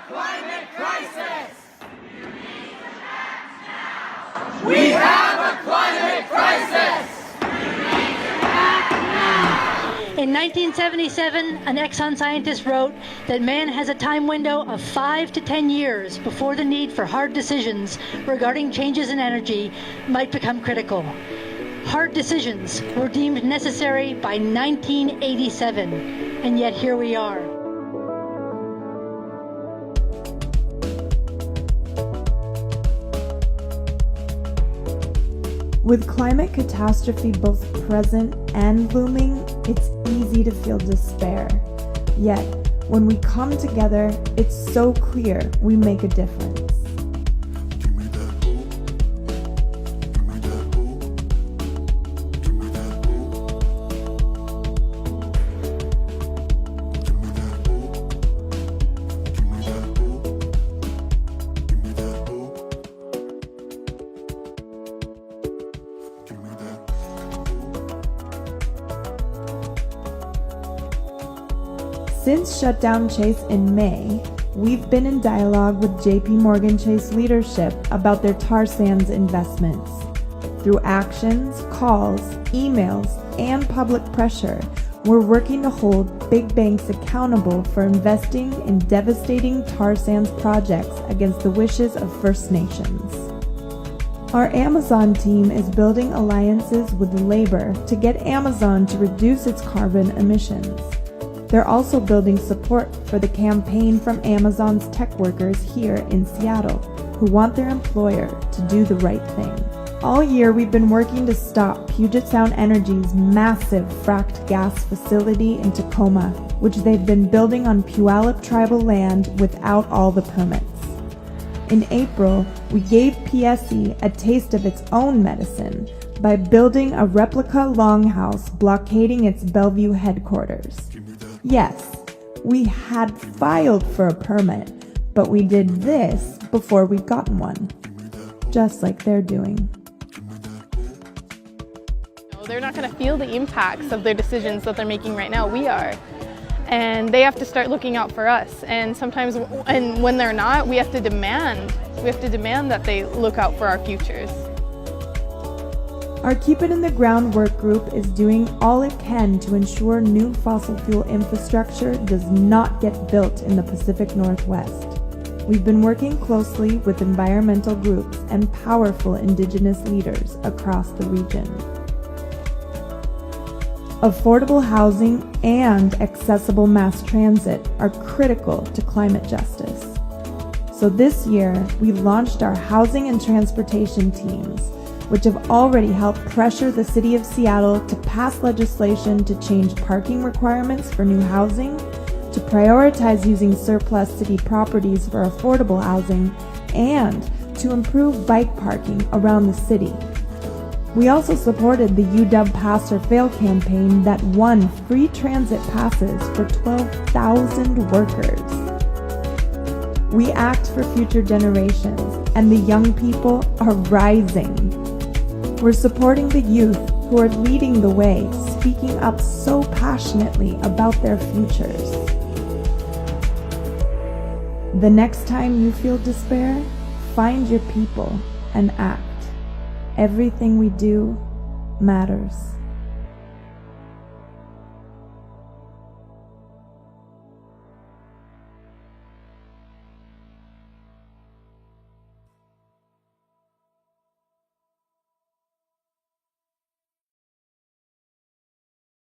climate crisis! We have a climate crisis! In 1977, an Exxon scientist wrote that man has a time window of 5 to 10 years before the need for hard decisions regarding changes in energy might become critical. Hard decisions were deemed necessary by 1987, and yet here we are. With climate catastrophe both present and looming, it's easy to feel despair. Yet, when we come together, it's so clear we make a difference. Since Shutdown Chase in May, we've been in dialogue with JP Morgan Chase leadership about their tar sands investments. Through actions, calls, emails, and public pressure, we're working to hold big banks accountable for investing in devastating tar sands projects against the wishes of First Nations. Our Amazon team is building alliances with labor to get Amazon to reduce its carbon emissions. They're also building support for the campaign from Amazon's tech workers here in Seattle, who want their employer to do the right thing. All year, we've been working to stop Puget Sound Energy's massive fracked gas facility in Tacoma, which they've been building on Puyallup tribal land without all the permits. In April, we gave PSE a taste of its own medicine by building a replica longhouse blockading its Bellevue headquarters. Yes, we had filed for a permit, but we did this before we'd gotten one, just like they're doing. They're not going to feel the impacts of their decisions that they're making right now. We are. And they have to start looking out for us. And sometimes, and when they're not, we have to demand that they look out for our futures. Our Keep It in the Ground work group is doing all it can to ensure new fossil fuel infrastructure does not get built in the Pacific Northwest. We've been working closely with environmental groups and powerful Indigenous leaders across the region. Affordable housing and accessible mass transit are critical to climate justice. So this year, we launched our housing and transportation teams, which have already helped pressure the City of Seattle to pass legislation to change parking requirements for new housing, to prioritize using surplus city properties for affordable housing, and to improve bike parking around the city. We also supported the UW Pass or Fail campaign that won free transit passes for 12,000 workers. We act for future generations, and the young people are rising. We're supporting the youth who are leading the way, speaking up so passionately about their futures. The next time you feel despair, find your people and act. Everything we do matters.